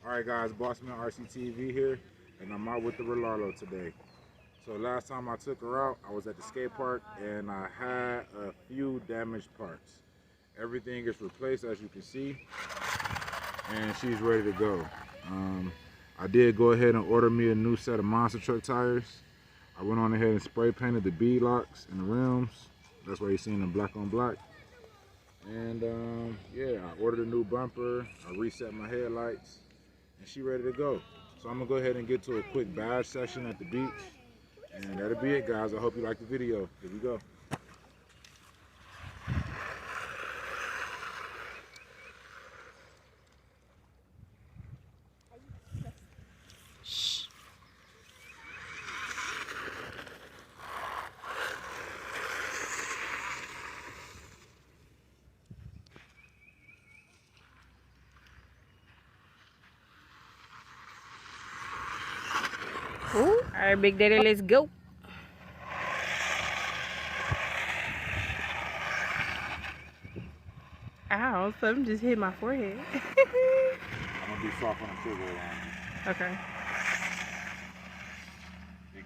Alright guys, Bossman RCTV here, and I'm out with the Rlaarlo today. So last time I took her out, I was at the skate park and I had a few damaged parts. Everything is replaced as you can see, and she's ready to go. I did go ahead and order me a new set of monster truck tires. I went on ahead and spray painted the bead locks and the rims. That's why you're seeing them black on black. And yeah, I ordered a new bumper, I reset my headlights, and she ready to go. So I'm gonna go ahead and get to a quick badge session at the beach, and that'll be it, guys. I hope you like the video. Here we go. All right, Big Daddy, let's go. Ow, something just hit my forehead. I'm gonna be soft on the trigger around. Okay. The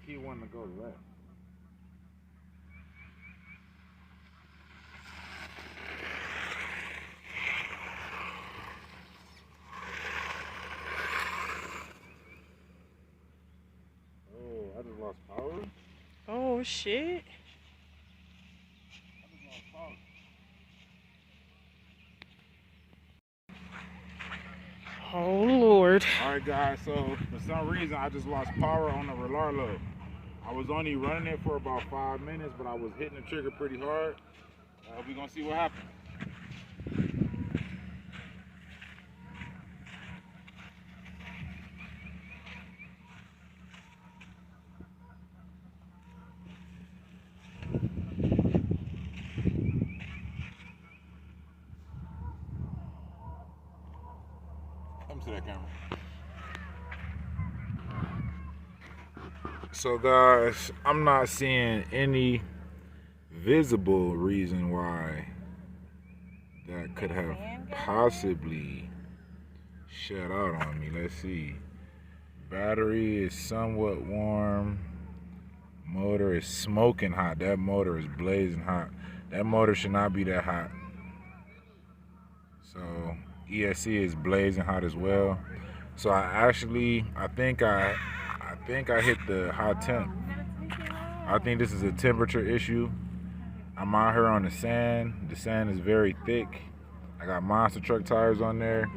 key wanting to go left. Oh, I just lost power. Oh shit. Oh Lord. Alright guys, so for some reason I just lost power on the Rlaarlo. I was only running it for about 5 minutes, but I was hitting the trigger pretty hard. We're gonna see what happens. Come to that camera. So guys, I'm not seeing any visible reason why that could have possibly shut out on me. Let's see. Battery is somewhat warm. Motor is smoking hot. That motor is blazing hot. That motor should not be that hot. So ESC is blazing hot as well. So I think I hit the high temp. I think this is a temperature issue. I'm out here on the sand. The sand is very thick. I got monster truck tires on there.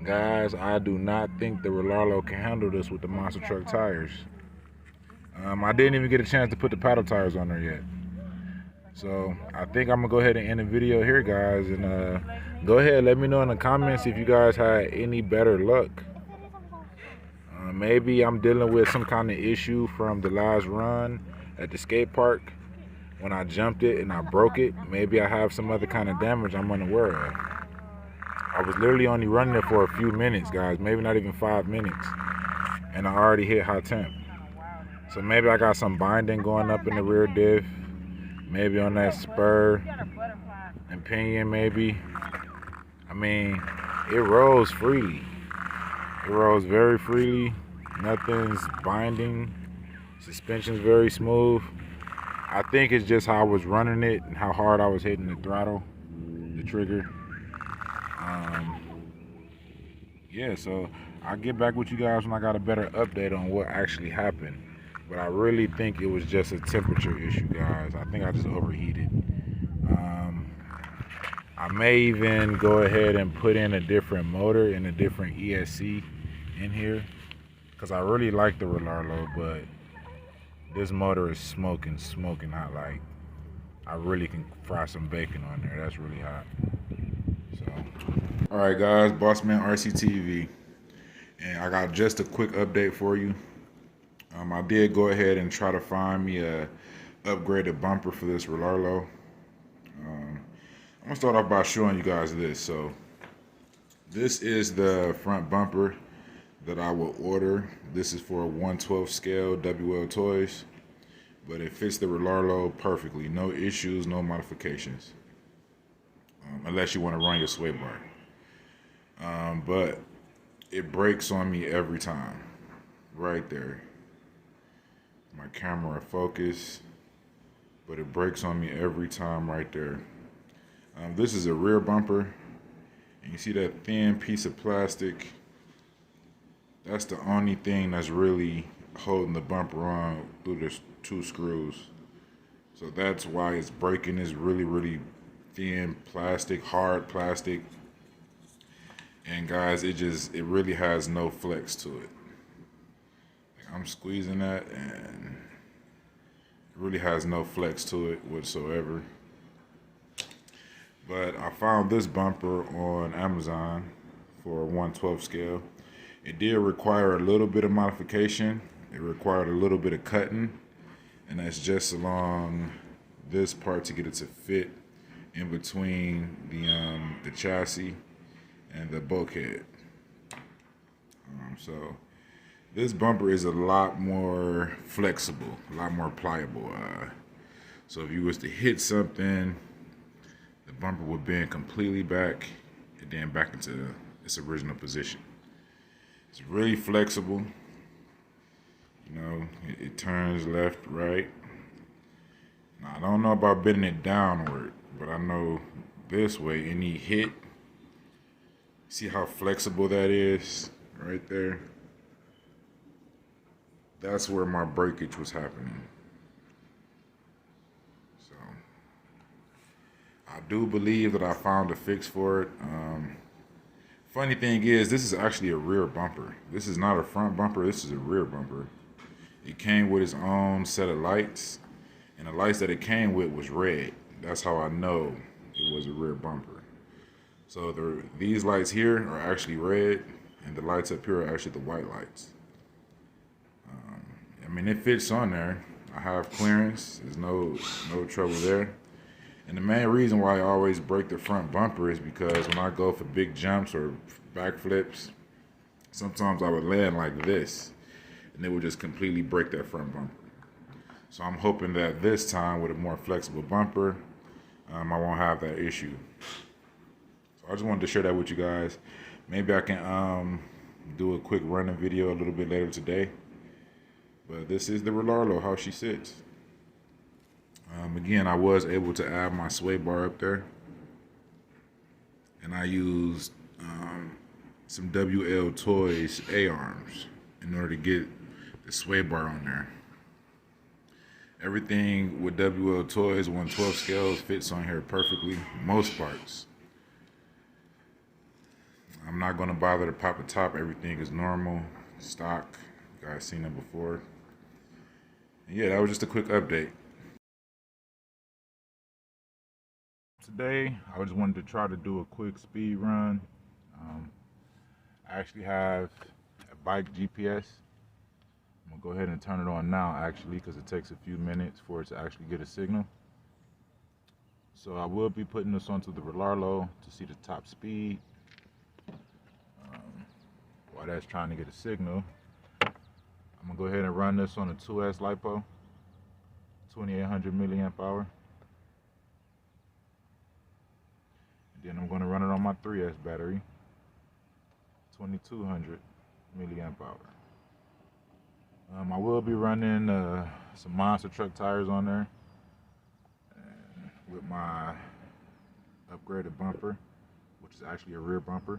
Guys, I do not think the Rlaarlo can handle this with the monster truck tires. I didn't even get a chance to put the paddle tires on there yet. So I think I'm gonna go ahead and end the video here, guys, and go ahead, let me know in the comments if you guys had any better luck. Maybe I'm dealing with some kind of issue from the last run at the skate park when I jumped it and I broke it. Maybe I have some other kind of damage I'm unaware of. I was literally only running it for a few minutes, guys, maybe not even 5 minutes, and I already hit high temp. So maybe I got some binding going up in the rear diff, maybe on that spur and pinion maybe. I mean, it rolls freely. It rolls very freely. Nothing's binding. Suspension's very smooth. I think it's just how I was running it and how hard I was hitting the throttle, the trigger. Yeah, so I'll get back with you guys when I got a better update on what actually happened. But I really think it was just a temperature issue, guys. I think I just overheated. I may even go ahead and put in a different motor and a different ESC in here, because I really like the Rlaarlo, but this motor is smoking hot. Like, I really can fry some bacon on there. That's really hot. So, all right, guys, Bossman RCTV, and I got just a quick update for you. I did go ahead and try to find me a upgraded bumper for this Rlaarlo. I'm gonna start off by showing you guys this. So this is the front bumper that I will order. This is for a 1/12 scale WL Toys, but it fits the Rlaarlo perfectly. No issues, no modifications, unless you want to run your sway bar. But it breaks on me every time. Right there. My camera focus, but it breaks on me every time right there. This is a rear bumper, and you see that thin piece of plastic. That's the only thing that's really holding the bumper on through the 2 screws. So that's why it's breaking. This really, really thin plastic, hard plastic. And guys, it really has no flex to it. I'm squeezing that and it really has no flex to it whatsoever. But I found this bumper on Amazon for a 1/12 scale. It did require a little bit of modification. It required a little bit of cutting, and that's just along this part to get it to fit in between the chassis and the bulkhead. So this bumper is a lot more flexible, a lot more pliable. So if you was to hit something, the bumper would bend completely back and then back into its original position. It's really flexible. You know, it turns left, right. Now, I don't know about bending it downward, but I know this way, any hit, see how flexible that is right there? That's where my breakage was happening. So I do believe that I found a fix for it. Funny thing is, this is actually a rear bumper. This is not a front bumper, this is a rear bumper. It came with its own set of lights, and the lights that it came with was red. That's how I know it was a rear bumper. So these lights here are actually red, and the lights up here are actually the white lights. I mean, it fits on there. I have clearance. There's no trouble there. And the main reason why I always break the front bumper is because when I go for big jumps or backflips, sometimes I would land like this, and it would just completely break that front bumper. So I'm hoping that this time with a more flexible bumper, I won't have that issue. So I just wanted to share that with you guys. Maybe I can do a quick running video a little bit later today. But this is the Rlaarlo, how she sits. Again, I was able to add my sway bar up there. And I used some WL Toys A-arms in order to get the sway bar on there. Everything with WL Toys 1/12 scales fits on here perfectly, most parts. I'm not going to bother to pop the top. Everything is normal, stock. You guys seen it before. And yeah, that was just a quick update. Today, I just wanted to try to do a quick speed run. I actually have a bike GPS. I'm gonna go ahead and turn it on now, actually, because it takes a few minutes for it to actually get a signal. So I will be putting this onto the Rlaarlo to see the top speed. While that's trying to get a signal, I'm gonna go ahead and run this on a 2S LiPo, 2800 milliamp hour. Then I'm gonna run it on my 3S battery, 2200 milliamp hour. I will be running some monster truck tires on there, and with my upgraded bumper, which is actually a rear bumper.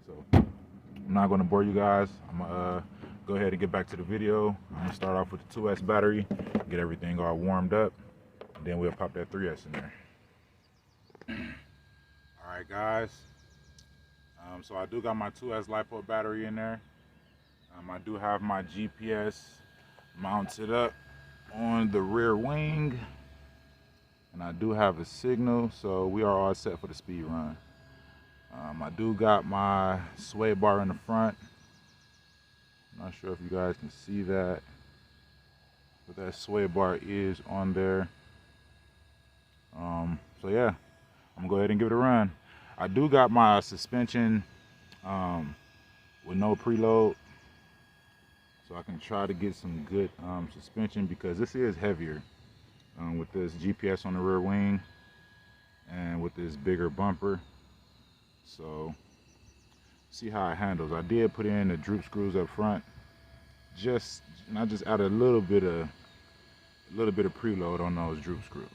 So I'm not gonna bore you guys. I'm gonna go ahead and get back to the video. I'm gonna start off with the 2S battery, get everything all warmed up, and then we'll pop that 3S in there. All right, guys. So I do got my 2S LiPo battery in there. I do have my GPS mounted up on the rear wing, and I do have a signal, so we are all set for the speed run. I do got my sway bar in the front. I'm not sure if you guys can see that, but that sway bar is on there. So yeah, I'm gonna go ahead and give it a run. I do got my suspension with no preload, so I can try to get some good suspension, because this is heavier with this GPS on the rear wing and with this bigger bumper. So See how it handles. I did put in the droop screws up front. I just added a little bit of preload on those droop screws.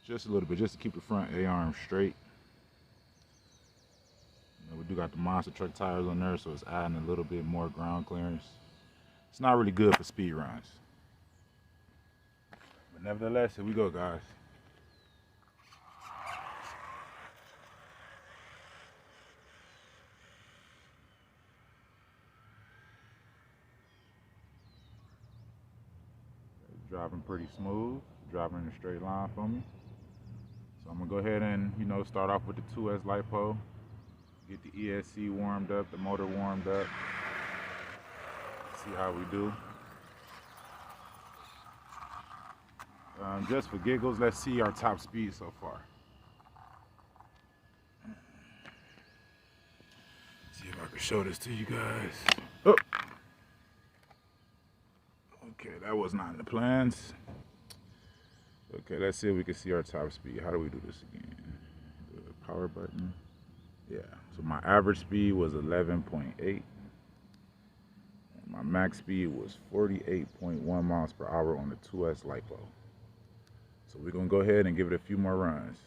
Just a little bit, just to keep the front A-arm straight. We do got the monster truck tires on there, so it's adding a little bit more ground clearance. It's not really good for speed runs. But nevertheless, here we go, guys. It's driving pretty smooth, driving in a straight line for me. So I'm gonna go ahead and, start off with the 2S LiPo. Get the ESC warmed up, the motor warmed up. See how we do. Just for giggles, let's see our top speed so far. See if I can show this to you guys. Oh. Okay, that was not in the plans. Okay, let's see if we can see our top speed. How do we do this again? The power button. Yeah, so my average speed was 11.8. My max speed was 48.1 miles per hour on the 2S LiPo. So we're gonna go ahead and give it a few more runs.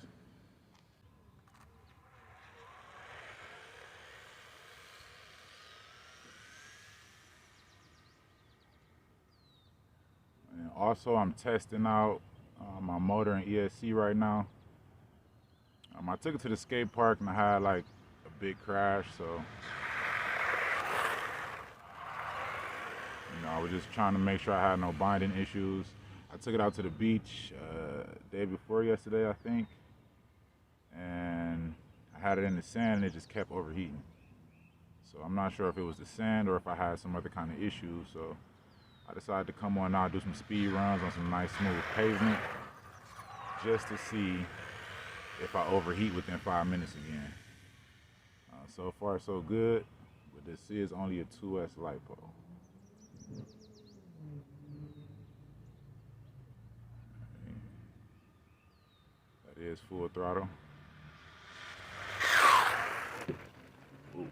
And also I'm testing out my motor and ESC right now. I took it to the skate park and I had like a big crash, so I was just trying to make sure I had no binding issues. I took it out to the beach day before yesterday, I think, and I had it in the sand and it just kept overheating. So I'm not sure if it was the sand or if I had some other kind of issue. So I decided to come on out, do some speed runs on some nice smooth pavement, just to see if I overheat within 5 minutes again. So far so good, but this is only a 2S LiPo. That is full throttle. Ooh.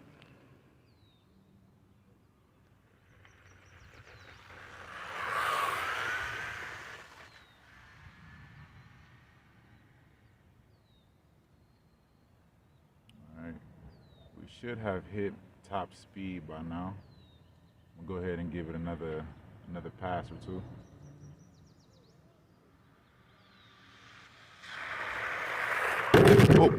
Should have hit top speed by now. We'll go ahead and give it another pass or two. Oh.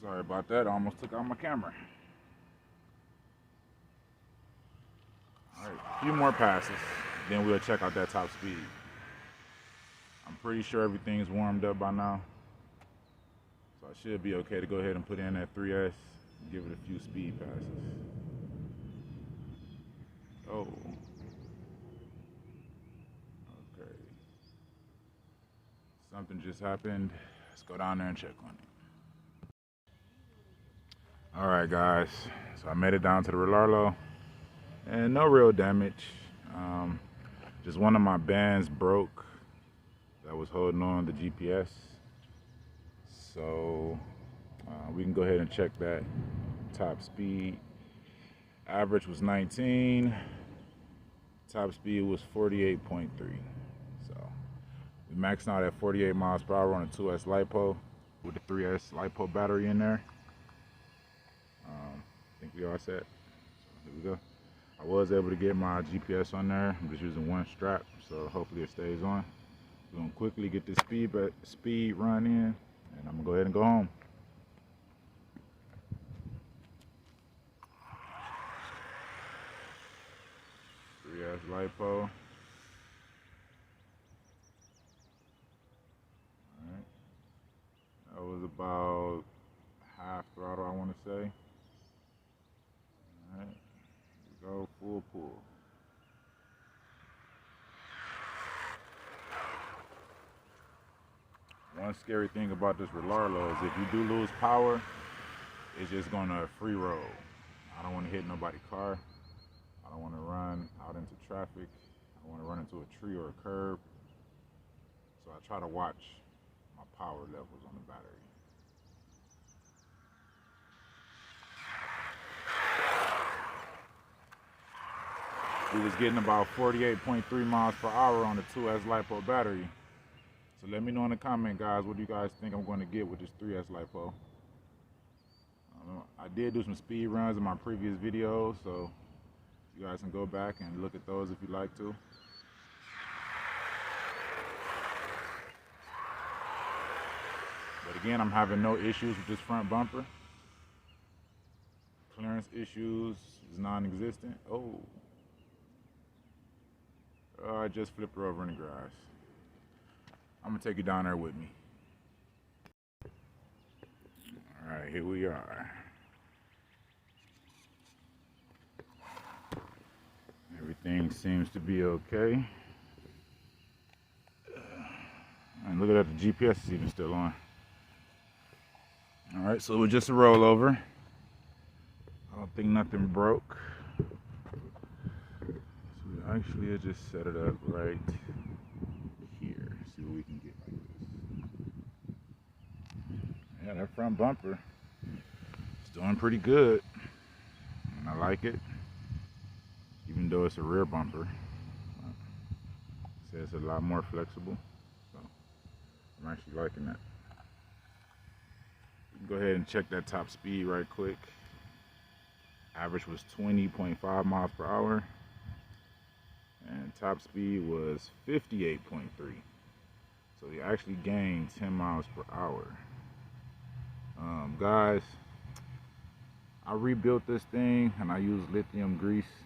Sorry about that, I almost took out my camera. A few more passes, then we'll check out that top speed. I'm pretty sure everything's warmed up by now, so I should be okay to go ahead and put in that 3S and give it a few speed passes. Oh. Okay. Something just happened. Let's go down there and check on it. All right, guys, so I made it down to the Rlaarlo. And no real damage. Just one of my bands broke that was holding on the GPS. So we can go ahead and check that top speed. Average was 19. Top speed was 48.3. So we maxed out at 48 miles per hour on the 2S LiPo with the 3S LiPo battery in there. I think we all set. So here we go. I was able to get my GPS on there. I'm just using one strap, so hopefully it stays on. We're gonna quickly get this speed run in, and I'm gonna go ahead and go home. LiPo. Alright. That was about half throttle, I want to say. Alright. Here we go, full pull. One scary thing about this Rlaarlo is if you do lose power, it's just gonna free roll. I don't want to hit nobody's car. I don't want to run. I traffic. I don't want to run into a tree or a curb. So I try to watch my power levels on the battery. We was getting about 48.3 miles per hour on the 2S LiPo battery. So let me know in the comment, guys, what do you guys think I'm going to get with this 3S LiPo? I did do some speed runs in my previous videos, so you guys can go back and look at those if you'd like to. But again, I'm having no issues with this front bumper. Clearance issues is non-existent. Oh, I just flipped her over in the grass. I'm gonna take you down there with me. All right, here we are. Everything seems to be okay. And look at that, the GPS is even still on. All right, so it was just a rollover. I don't think nothing broke. So we actually just set it up right here. See what we can get like this. Yeah, that front bumper is doing pretty good. And I like it. Even though it's a rear bumper. It says it's a lot more flexible. So I'm actually liking that. Go ahead and check that top speed right quick. Average was 20.5 miles per hour. And top speed was 58.3. So you actually gained 10 miles per hour. Guys, I rebuilt this thing and I used lithium grease.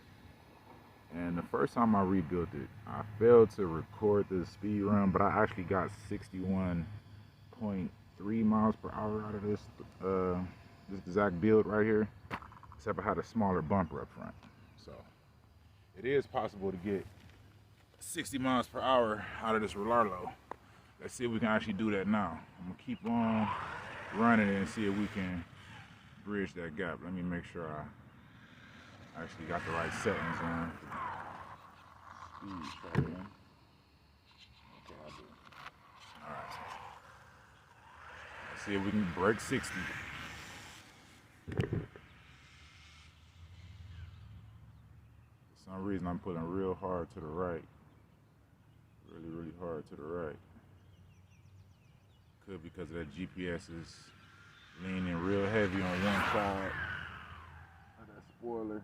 And the first time I rebuilt it, I failed to record the speed run, but I actually got 61.3 miles per hour out of this exact build right here, except I had a smaller bumper up front. So it is possible to get 60 miles per hour out of this Rlaarlo. Let's see if we can actually do that now. I'm gonna keep on running it and see if we can bridge that gap. Let me make sure I actually got the right settings on. Speed, okay, I do. All right. Let's see if we can break 60. For some reason, I'm putting real hard to the right. Really hard to the right. Could because of that GPS is leaning real heavy on one side of that spoiler.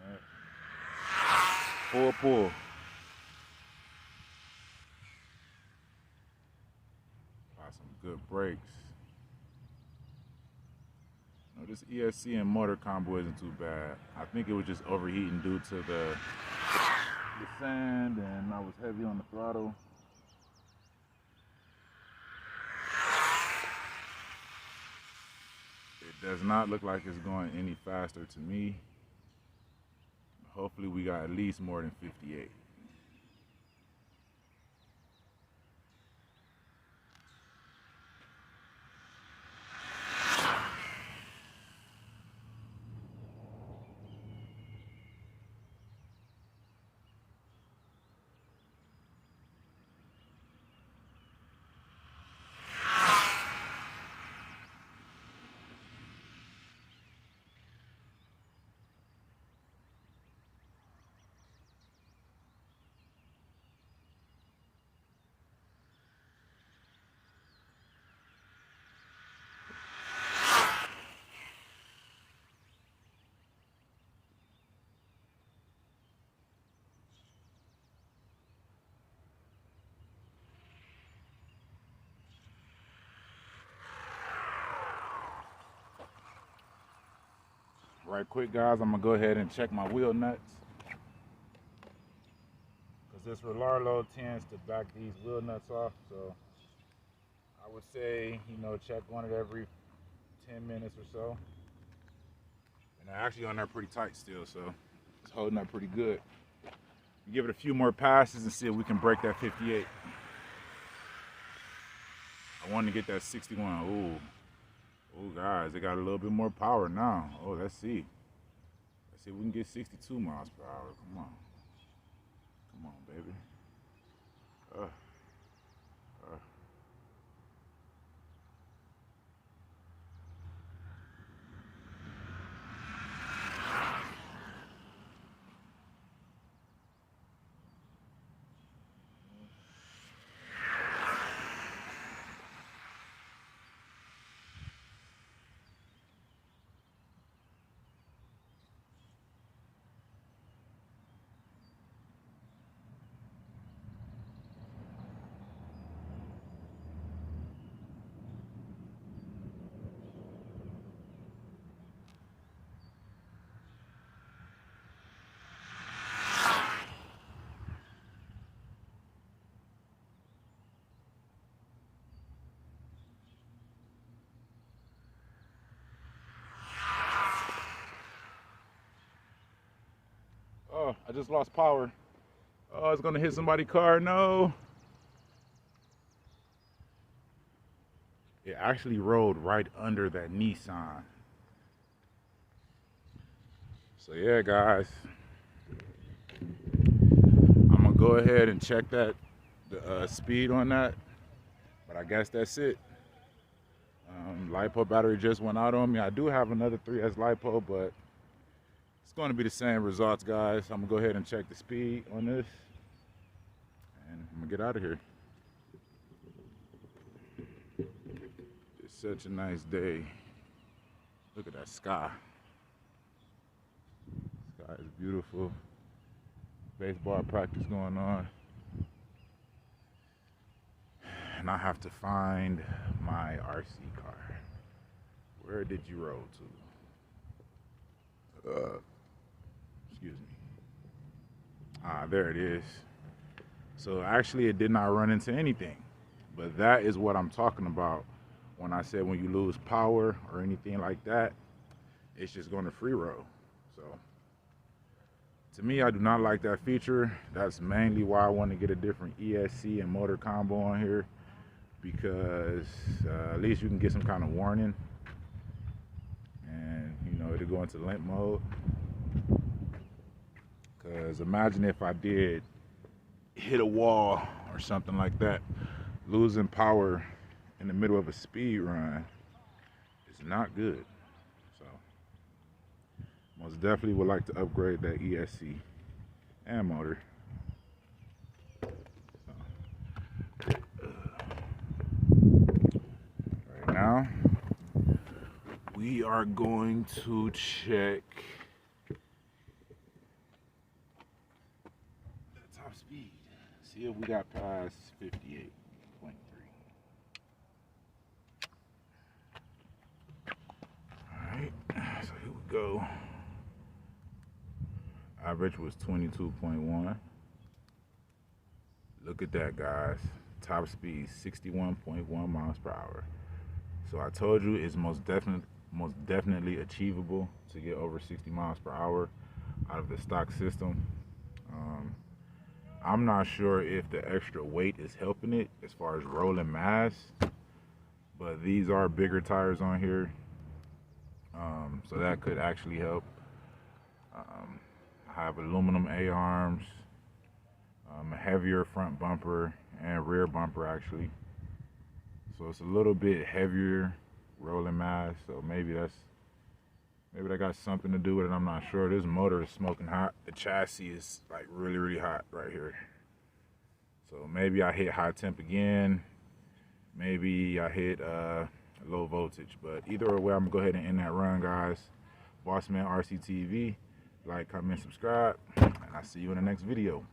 All right. Full pull. Got some good brakes. No, this ESC and motor combo isn't too bad. I think it was just overheating due to the sand, and I was heavy on the throttle. It does not look like it's going any faster to me. Hopefully we got at least more than 58. Right quick, guys, I'm gonna go ahead and check my wheel nuts, because this Rlaarlo tends to back these wheel nuts off. So I would say, check one at every 10 minutes or so. And they're actually on there pretty tight still, so it's holding up pretty good. Give it a few more passes and see if we can break that 58. I wanted to get that 61. Ooh, guys, they got a little bit more power now. Oh, let's see See if we can get 62 miles per hour. Come on. Come on, baby. Oh, I just lost power. Oh, it's gonna hit somebody's car. No. It actually rolled right under that Nissan. So yeah, guys, I'm gonna go ahead and check the speed on that. But I guess that's it. LiPo battery just went out on me. I do have another 3S LiPo, but it's going to be the same results, guys. I'm gonna go ahead and check the speed on this, and I'm gonna get out of here. It's such a nice day. Look at that sky. Sky is beautiful. Baseball practice going on. And I have to find my RC car. Where did you roll to? Excuse me. Ah, there it is. So actually it did not run into anything. But that is what I'm talking about when I said when you lose power or anything like that, it's just going to free roll. So to me, I do not like that feature. That's mainly why I want to get a different ESC and motor combo on here, because at least you can get some kind of warning, and you know, it'll go into limp mode. Because imagine if I did hit a wall or something like that, losing power in the middle of a speed run is not good. So most definitely would like to upgrade that ESC and motor. Right now, we are going to check the top speed. See if we got past 58.3. Alright, so here we go. Average was 22.1. Look at that, guys. Top speed 61.1 miles per hour. So I told you it's most definitely achievable to get over 60 miles per hour out of the stock system. I'm not sure if the extra weight is helping it as far as rolling mass, but these are bigger tires on here, so that could actually help. I have aluminum A-arms, a heavier front bumper and rear bumper actually, so it's a little bit heavier rolling mass, so maybe that got something to do with it. I'm not sure. This motor is smoking hot. The chassis is like really hot right here, so maybe I hit high temp again, maybe I hit low voltage, but either way, I'm gonna go ahead and end that run, guys. Bossman RC TV, like, comment, subscribe, and I'll see you in the next video.